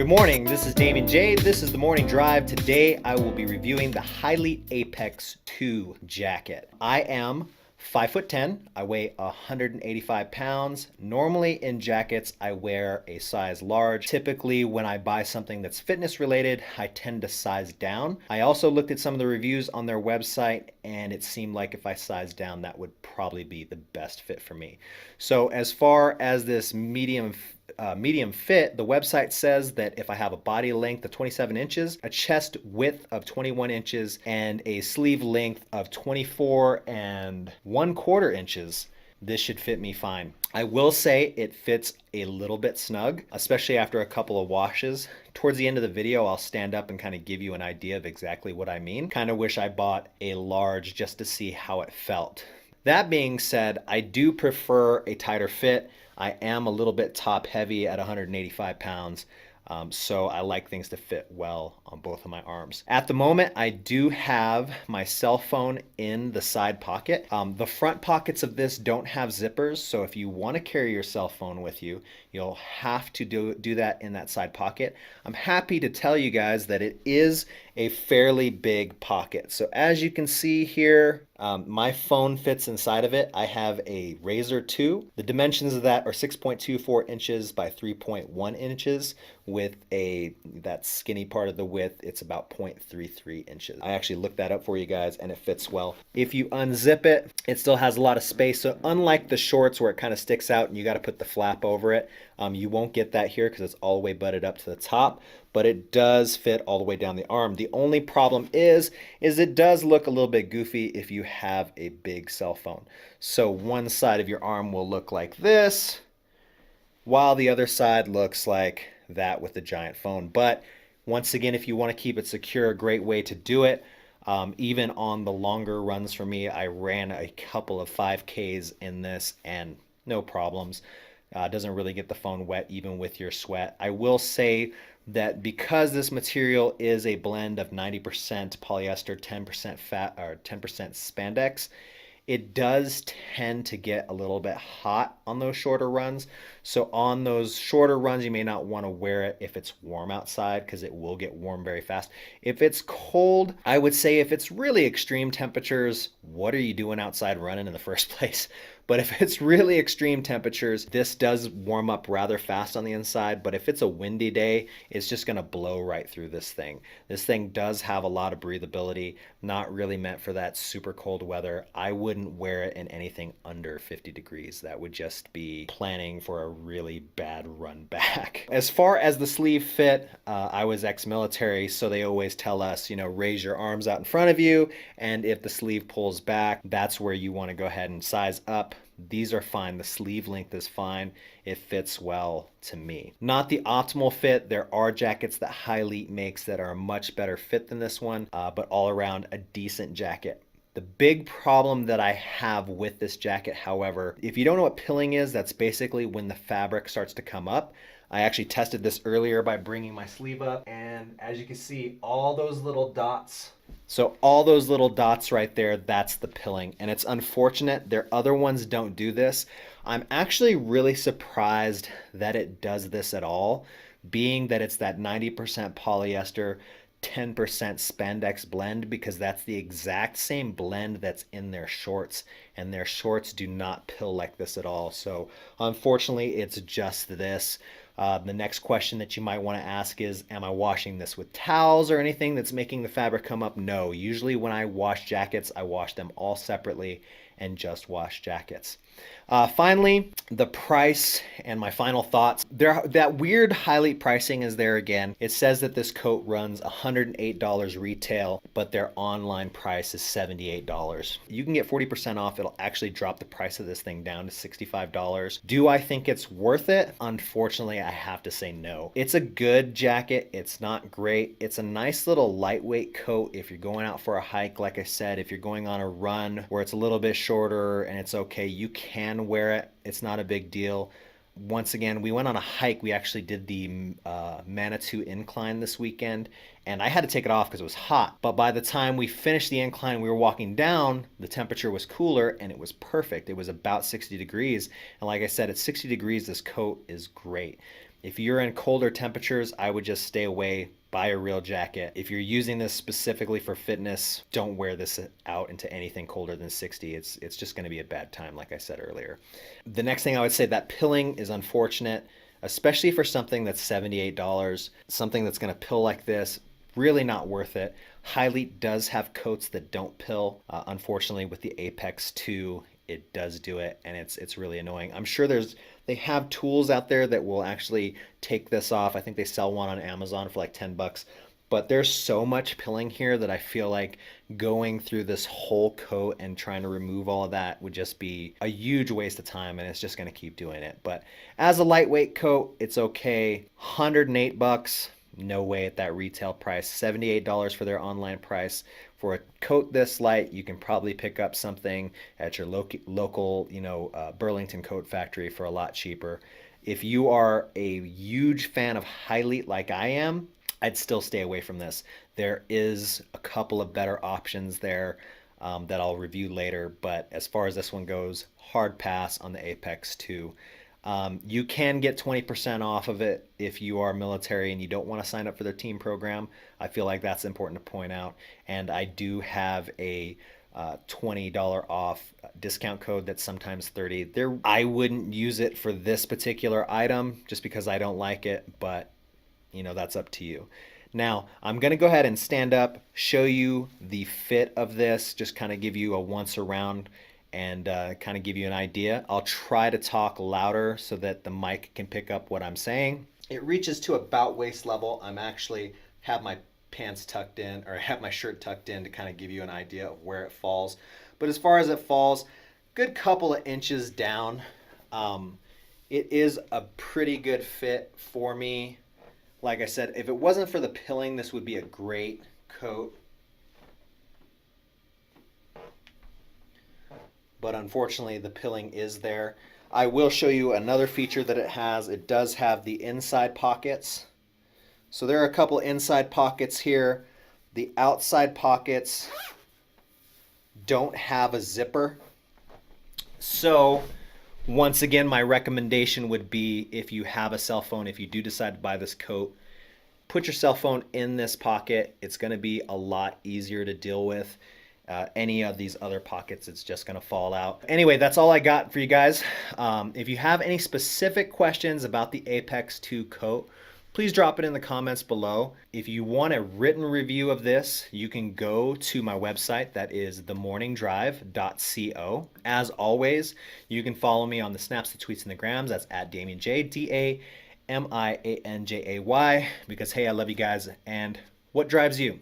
Good morning, this is Damien J. This is the Morning Drive. Today I will be reviewing the Hilite Apex 2 jacket. I am 5'10", I weigh 185 pounds. Normally in jackets I wear a size large. Typically when I buy something that's fitness related, I tend to size down. I also looked at some of the reviews on their website and it seemed like if I size down that would probably be the best fit for me. So as far as this medium fit, the website says that if I have a body length of 27 inches, a chest width of 21 inches, and a sleeve length of 24¼ inches, this should fit me fine. I will say it fits a little bit snug, especially after a couple of washes. Towards the end of the video, I'll stand up and kind of give you an idea of exactly what I mean. Kind of wish I bought a large just to see how it felt. That being said, I do prefer a tighter fit. I am a little bit top heavy at 185 pounds. So I like things to fit well on both of my arms. At the moment, I do have my cell phone in the side pocket. The front pockets of this don't have zippers, so if you want to carry your cell phone with you, you'll have to do that in that side pocket. I'm happy to tell you guys that it is a fairly big pocket. So as you can see here, my phone fits inside of it. I have a Razr 2. The dimensions of that are 6.24 inches by 3.1 inches with that skinny part of the width, it's about 0.33 inches. I actually looked that up for you guys and it fits well. If you unzip it, it still has a lot of space. So unlike the shorts where it kind of sticks out and you got to put the flap over it, you won't get that here because it's all the way butted up to the top, but it does fit all the way down the arm. The only problem is it does look a little bit goofy if you have a big cell phone. So one side of your arm will look like this, while the other side looks like that with the giant phone. But once again, if you want to keep it secure, a great way to do it. Even on the longer runs for me, I ran a couple of 5Ks in this and no problems. Doesn't really get the phone wet even with your sweat. I will say that because this material is a blend of 90% polyester, 10% fat, or 10% spandex, it does tend to get a little bit hot on those shorter runs. So on those shorter runs, you may not want to wear it if it's warm outside because it will get warm very fast. If it's cold, I would say if it's really extreme temperatures, what are you doing outside running in the first place? But if it's really extreme temperatures, this does warm up rather fast on the inside. But if it's a windy day, it's just going to blow right through this thing. This thing does have a lot of breathability, not really meant for that super cold weather. I wouldn't wear it in anything under 50 degrees. That would just be planning for a really bad run back. As far as the sleeve fit, I was ex-military, so they always tell us, you know, raise your arms out in front of you, and if the sleeve pulls back, that's where you want to go ahead and size up. These are fine. The sleeve length is fine. It fits well to me. Not the optimal fit. There are jackets that Hilite makes that are a much better fit than this one, but all around a decent jacket. The big problem that I have with this jacket, however, if you don't know what pilling is, that's basically when the fabric starts to come up. I actually tested this earlier by bringing my sleeve up, and as you can see, all those little dots. So all those little dots right there, that's the pilling, and it's unfortunate. Their other ones don't do this. I'm actually really surprised that it does this at all, being that it's that 90% polyester, 10% spandex blend, because that's the exact same blend that's in their shorts, and their shorts do not pill like this at all. So unfortunately, it's just this. The next question that you might want to ask is, am I washing this with towels or anything that's making the fabric come up? No. Usually when I wash jackets, I wash them all separately and just wash jackets. Finally, the price and my final thoughts. That weird Hilite pricing is there again. It says that this coat runs $108 retail, but their online price is $78. You can get 40% off. It'll actually drop the price of this thing down to $65. Do I think it's worth it? Unfortunately, I have to say no. It's a good jacket. It's not great. It's a nice little lightweight coat if you're going out for a hike. Like I said, if you're going on a run where it's a little bit shorter and it's okay, you can wear it. It's not a big deal. Once again, we went on a hike. We actually did the Manitou incline this weekend, and I had to take it off because it was hot. But by the time we finished the incline, we were walking down, the temperature was cooler and it was perfect. It was about 60 degrees. And like I said, at 60 degrees, this coat is great. If you're in colder temperatures, I would just stay away, buy a real jacket. If you're using this specifically for fitness, don't wear this out into anything colder than 60. It's just going to be a bad time, like I said earlier. The next thing I would say, that pilling is unfortunate, especially for something that's $78. Something that's going to pill like this, really not worth it. Hylete does have coats that don't pill. Unfortunately, with the Apex 2, it does do it, and it's really annoying. I'm sure they have tools out there that will actually take this off. I think they sell one on Amazon for like 10 bucks. But there's so much pilling here that I feel like going through this whole coat and trying to remove all of that would just be a huge waste of time, and it's just going to keep doing it. But as a lightweight coat, it's okay. 108 bucks. No way at that retail price. $78 for their online price. For a coat this light, you can probably pick up something at your local, Burlington Coat Factory for a lot cheaper. If you are a huge fan of Hylete like I am, I'd still stay away from this. There is a couple of better options there that I'll review later, but as far as this one goes, hard pass on the Apex 2. You can get 20% off of it if you are military and you don't want to sign up for their team program. I feel like that's important to point out. And I do have a $20 off discount code that's sometimes 30. I wouldn't use it for this particular item just because I don't like it, but that's up to you. Now, I'm going to go ahead and stand up, show you the fit of this, just kind of give you a once around and kind of give you an idea. I'll try to talk louder so that the mic can pick up what I'm saying. It reaches to about waist level. I'm actually have my pants tucked in, or have my shirt tucked in to kind of give you an idea of where it falls. But as far as it falls, good couple of inches down. It is a pretty good fit for me. Like I said, if it wasn't for the pilling, this would be a great coat. But unfortunately, the pilling is there. I will show you another feature that it has. It does have the inside pockets. So there are a couple inside pockets here. The outside pockets don't have a zipper. So once again, my recommendation would be, if you have a cell phone, if you do decide to buy this coat, put your cell phone in this pocket. It's going to be a lot easier to deal with. Any of these other pockets, it's just going to fall out. Anyway, that's all I got for you guys. If you have any specific questions about the Apex 2 coat, please drop it in the comments below. If you want a written review of this, you can go to my website. That is themorningdrive.co. As always, you can follow me on the snaps, the tweets, and the grams. That's at DamianJ, DAMIANJAY, because hey, I love you guys. And what drives you?